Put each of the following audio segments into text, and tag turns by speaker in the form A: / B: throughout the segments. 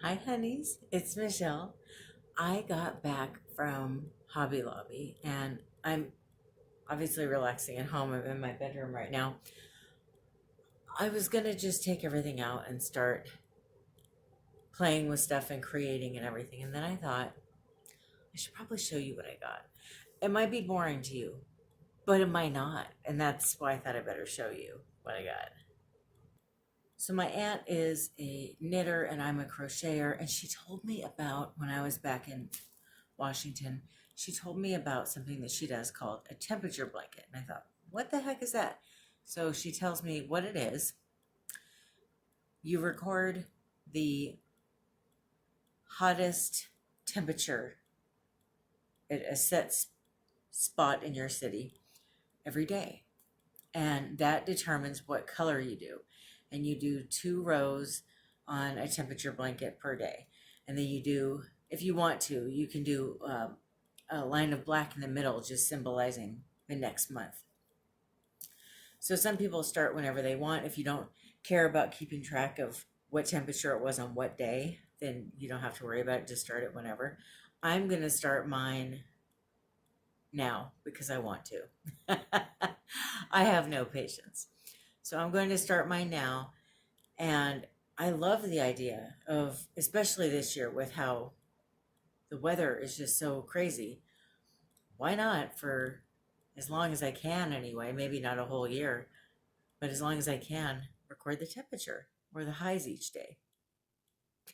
A: Hi, honeys. It's Michelle. I got back from Hobby Lobby and I'm obviously relaxing at home. I'm in my bedroom right now. I was going to just take everything out and start playing with stuff and creating and everything. And then I thought, I should probably show you what I got. It might be boring to you, but it might not. And that's why I thought I better show you what I got. So my aunt is a knitter and I'm a crocheter, and she told me about when I was back in Washington, she told me about something that she does called a temperature blanket. And I thought, what the heck is that? So she tells me what it is. You record the hottest temperature at a set spot in your city every day. And that determines what color you do. And you do 2 rows on a temperature blanket per day. And then you do, if you want to, you can do a line of black in the middle, just symbolizing the next month. So some people start whenever they want. If you don't care about keeping track of what temperature it was on what day, then you don't have to worry about it. Just start it whenever. I'm going to start mine now because I want to. I have no patience. So I'm going to start mine now. And I love the idea of, especially this year with how the weather is just so crazy. Why not, for as long as I can anyway, maybe not a whole year, but as long as I can, record the temperature or the highs each day.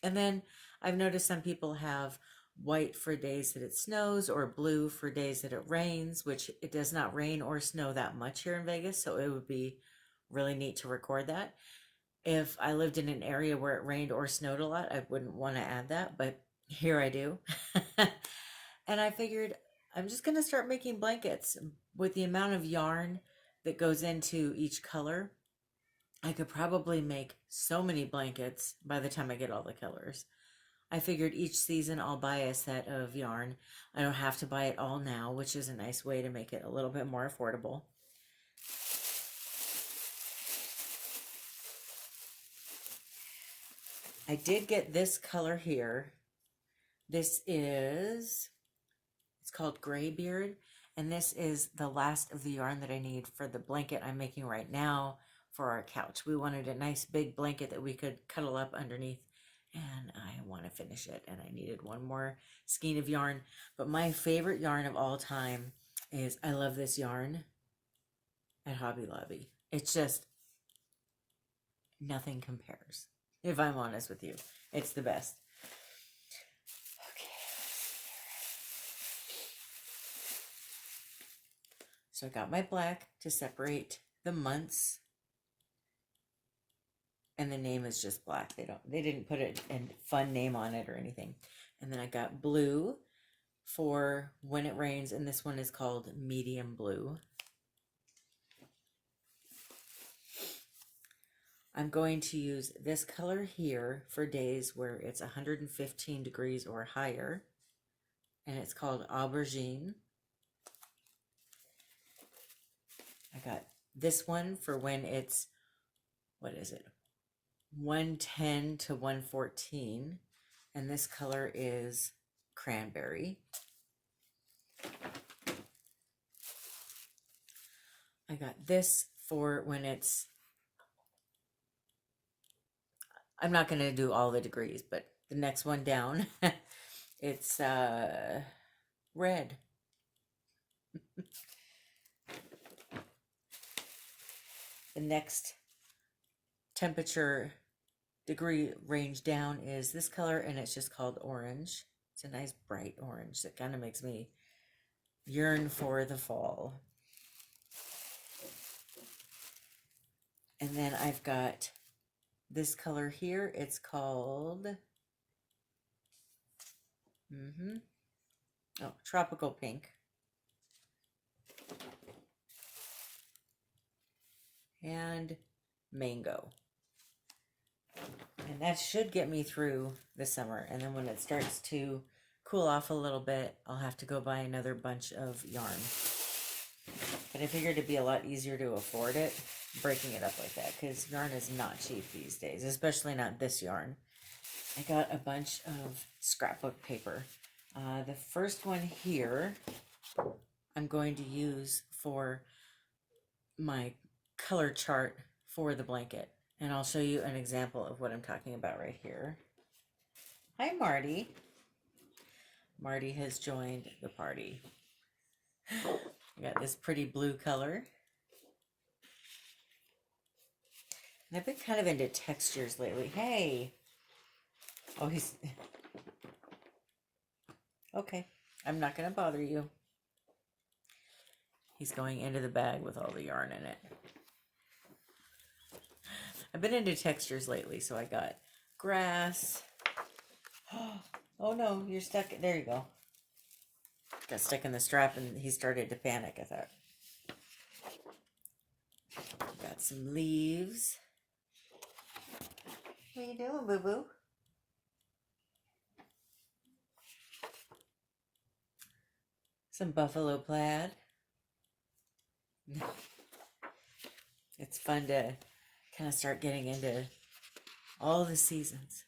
A: And then I've noticed some people have white for days that it snows or blue for days that it rains, which it does not rain or snow that much here in Vegas. So it would be really neat to record that. If I lived in an area where it rained or snowed a lot, I wouldn't want to add that, but here I do. And I figured I'm just going to start making blankets with the amount of yarn that goes into each color. I could probably make so many blankets by the time I get all the colors. I figured each season I'll buy a set of yarn. I don't have to buy it all now, which is a nice way to make it a little bit more affordable. I did get this color here. This is, it's called Greybeard, and this is the last of the yarn that I need for the blanket I'm making right now for our couch. We wanted a nice big blanket that we could cuddle up underneath, and I want to finish it, and I needed one more skein of yarn. But my favorite yarn of all time is, I love this yarn at Hobby Lobby. It's just, nothing compares, if I'm honest with you. It's the best. Okay. So I got my black to separate the months, and the name is just black. They didn't put a fun name on it or anything. And then I got blue for when it rains, and this one is called medium blue. I'm going to use this color here for days where it's 115 degrees or higher, and it's called Aubergine. I got this one for when it's, what is it, 110 to 114, and this color is Cranberry. I got this for when it's, I'm not going to do all the degrees, but the next one down, it's red. The next temperature degree range down is this color, and it's just called orange. It's a nice bright orange that kind of makes me yearn for the fall. And then I've got this color here. It's called tropical pink. And mango. And that should get me through the summer. And then when it starts to cool off a little bit, I'll have to go buy another bunch of yarn. But I figured it'd be a lot easier to afford it, breaking it up like that, because yarn is not cheap these days, especially not this yarn. I got a bunch of scrapbook paper. The first one here I'm going to use for my color chart for the blanket. And I'll show you an example of what I'm talking about right here. Hi, Marty. Marty has joined the party. I got this pretty blue color. And I've been kind of into textures lately. Hey. Oh, he's... Okay, I'm not going to bother you. He's going into the bag with all the yarn in it. I've been into textures lately, so I got grass. Oh no, you're stuck. There you go. Got stuck in the strap and he started to panic, I thought. Got some leaves. What are you doing, boo-boo? Some buffalo plaid. It's fun to kind of start getting into all the seasons.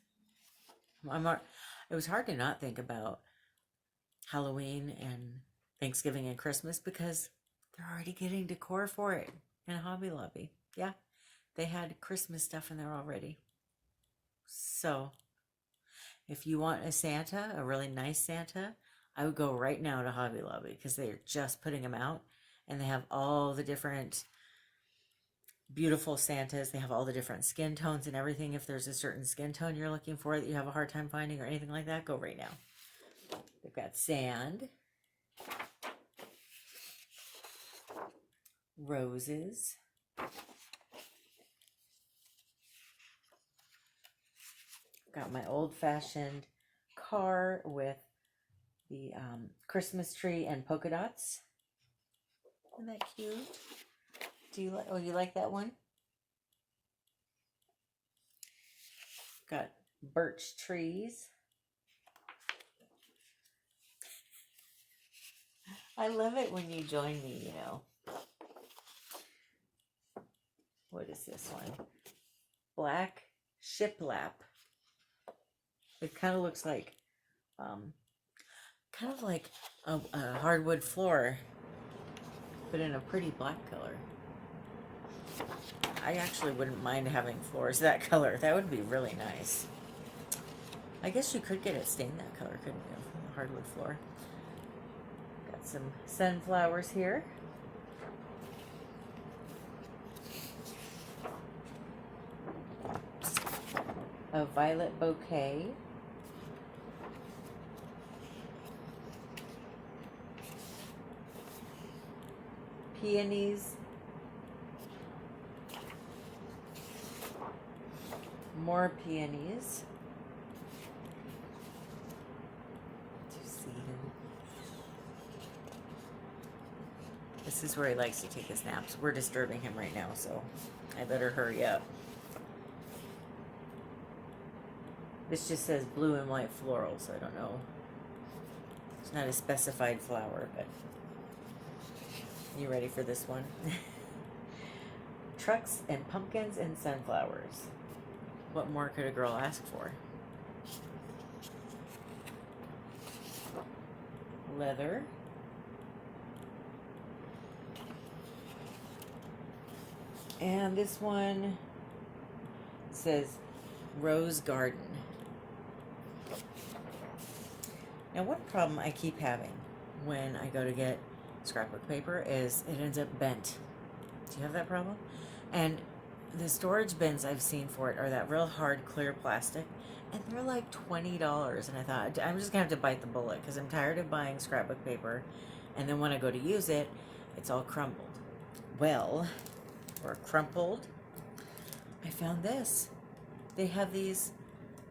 A: It was hard to not think about Halloween and Thanksgiving and Christmas because they're already getting decor for it in Hobby Lobby. Yeah, they had Christmas stuff in there already. So if you want a Santa, a really nice Santa, I would go right now to Hobby Lobby because they're just putting them out and they have all the different beautiful Santas. They have all the different skin tones and everything. If there's a certain skin tone you're looking for that you have a hard time finding or anything like that, go right now. They've got sand, roses, got my old-fashioned car with the Christmas tree and polka dots. Isn't that cute? Do you like? Oh, you like that one? Got birch trees. I love it when you join me, you know. What is this one? Black shiplap. It kind of looks like, kind of like a hardwood floor, but in a pretty black color. I actually wouldn't mind having floors that color. That would be really nice. I guess you could get it stained that color, couldn't you? From the hardwood floor. Got some sunflowers here. A violet bouquet. Peonies. More peonies. Do you see him? This is where he likes to take his naps. We're disturbing him right now, so I better hurry up. This just says blue and white floral, so I don't know. It's not a specified flower, but you ready for this one? Trucks and pumpkins and sunflowers. What more could a girl ask for? Leather. And this one says Rose Garden. Now, one problem I keep having when I go to get scrapbook paper is it ends up bent. Do you have that problem? And the storage bins I've seen for it are that real hard clear plastic, and they're like $20. And I thought, I'm just gonna have to bite the bullet because I'm tired of buying scrapbook paper, and then when I go to use it, it's all crumbled. Well, or crumpled. I found this. They have these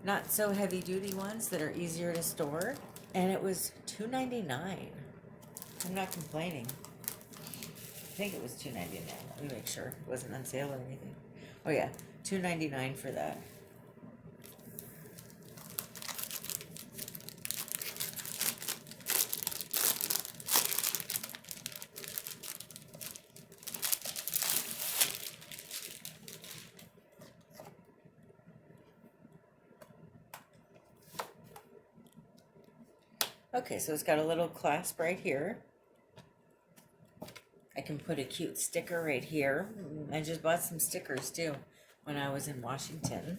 A: not so heavy duty ones that are easier to store, and it was $2.99. I'm not complaining. I think it was $2.99. Let me make sure it wasn't on sale or anything. Oh yeah, $2.99 for that. Okay, so it's got a little clasp right here. I can put a cute sticker right here. I just bought some stickers too when I was in Washington.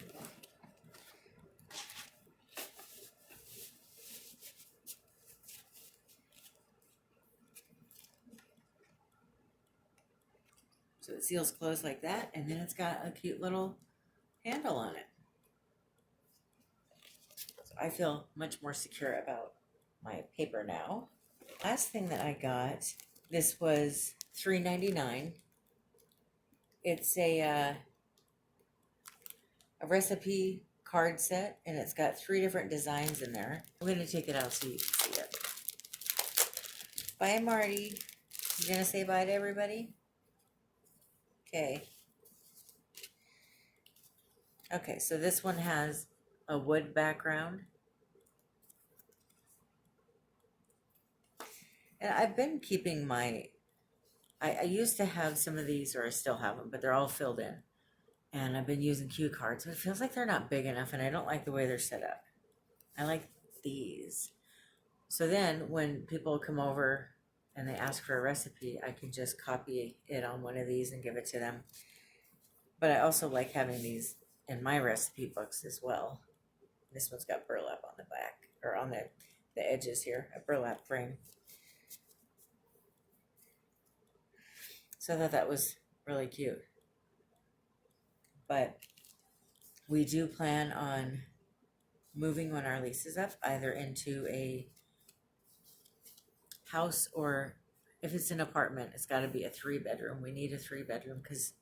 A: So it seals closed like that, and then it's got a cute little handle on it. So I feel much more secure about my paper now. Last thing that I got, this was $3.99. It's a recipe card set, and it's got 3 different designs in there. I'm going to take it out so you can see it. Bye, Marty. You gonna say bye to everybody? Okay. Okay, so this one has a wood background. And I've been keeping my, I used to have some of these, or I still have them, but they're all filled in. And I've been using cue cards, but it feels like they're not big enough, and I don't like the way they're set up. I like these. So then when people come over and they ask for a recipe, I can just copy it on one of these and give it to them. But I also like having these in my recipe books as well. This one's got burlap on the back, or on the edges here, a burlap frame. So I thought that was really cute. But we do plan on moving when our lease is up, either into a house, or if it's an apartment, it's got to be a 3-bedroom. We need a 3-bedroom because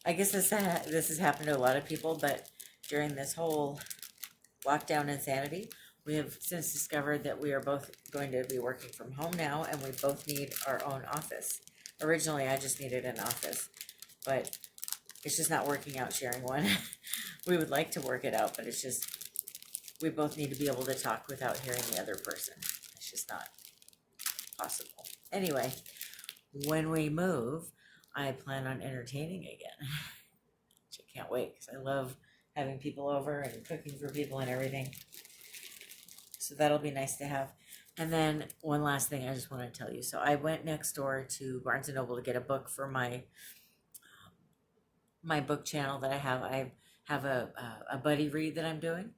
A: I guess this has happened to a lot of people, but during this whole lockdown insanity, we have since discovered that we are both going to be working from home now, and we both need our own office. Originally, I just needed an office, but it's just not working out sharing one. We would like to work it out, but it's just, we both need to be able to talk without hearing the other person. It's just not possible. Anyway, when we move, I plan on entertaining again. Which I can't wait, because I love having people over and cooking for people and everything. So that'll be nice to have. And then one last thing I just want to tell you. So I went next door to Barnes & Noble to get a book for my book channel that I have. I have a buddy read that I'm doing,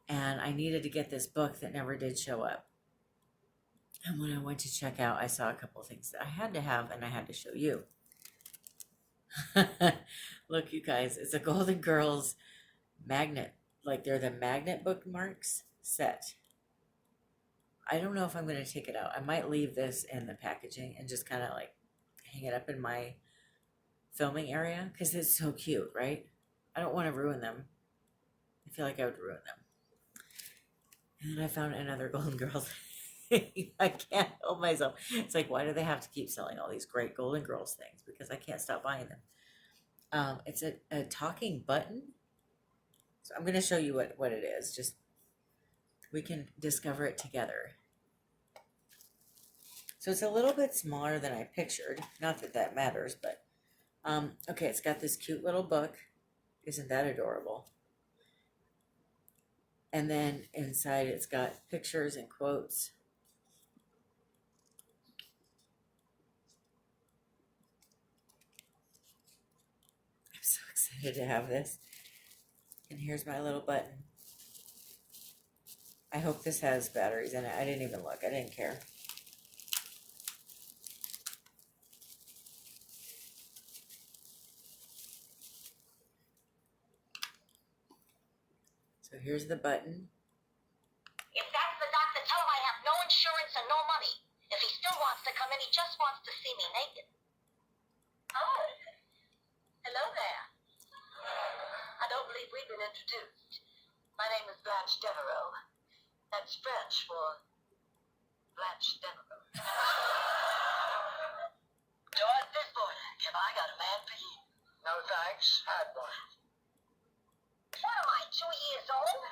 A: and I needed to get this book that never did show up. And when I went to check out, I saw a couple of things that I had to have, and I had to show you. Look, you guys, it's a Golden Girls magnet. Like, they're the magnet bookmarks set. I don't know if I'm going to take it out. I might leave this in the packaging and just kind of like hang it up in my filming area, because it's so cute, right? I don't want to ruin them. I feel like I would ruin them. And then I found another Golden Girls. I can't help myself. It's like, why do they have to keep selling all these great Golden Girls things? Because I can't stop buying them. It's a talking button. So I'm going to show you what it is. Just, we can discover it together. So it's a little bit smaller than I pictured. Not that that matters, but okay, it's got this cute little book. Isn't that adorable? And then inside it's got pictures and quotes. I'm so excited to have this. And here's my little button. I hope this has batteries in it. I didn't even look. I didn't care. So here's the button.
B: If that's the doctor, tell him I have no insurance and no money. If he still wants to come in, he just wants to see me naked. Oh, hello there. I don't believe we've been introduced. My name is Blanche Devereaux. That's French for Blanche Devereaux. George Disboy, have I got a man for you? No thanks, had one. What am I, 2 years old?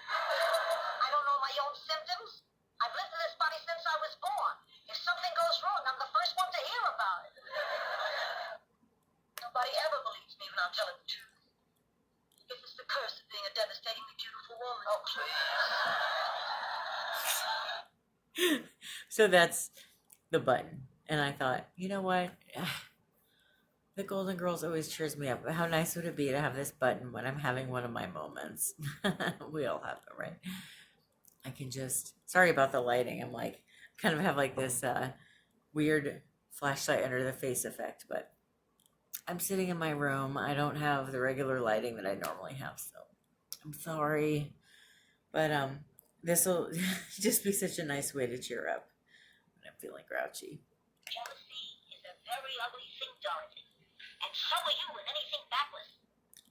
B: I don't know my own symptoms. I've lived in this body since I was born. If something goes wrong, I'm the first one to hear about it. Nobody ever believes me when I'm telling the truth. I guess it's the curse of being a devastatingly beautiful woman. Oh, please.
A: So that's the button. And I thought, you know what? The Golden Girls always cheers me up. How nice would it be to have this button when I'm having one of my moments? We all have them, right? I can just, sorry about the lighting. I'm like, kind of have like this weird flashlight under the face effect, but I'm sitting in my room. I don't have the regular lighting that I normally have, so I'm sorry. But this will just be such a nice way to cheer up when I'm feeling grouchy.
B: Jealousy is a very ugly thing, Dorothy. And so are you with anything backward.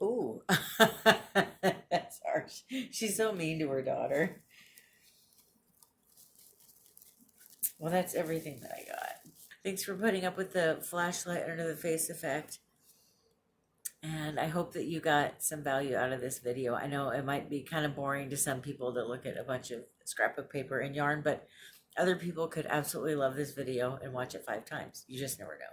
A: Ooh, that's harsh. She's so mean to her daughter. Well, that's everything that I got. Thanks for putting up with the flashlight under the face effect. And I hope that you got some value out of this video. I know it might be kind of boring to some people to look at a bunch of scrapbook paper and yarn, but other people could absolutely love this video and watch it 5 times. You just never know.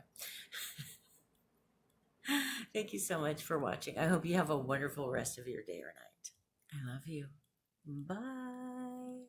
A: Thank you so much for watching. I hope you have a wonderful rest of your day or night. I love you. Bye.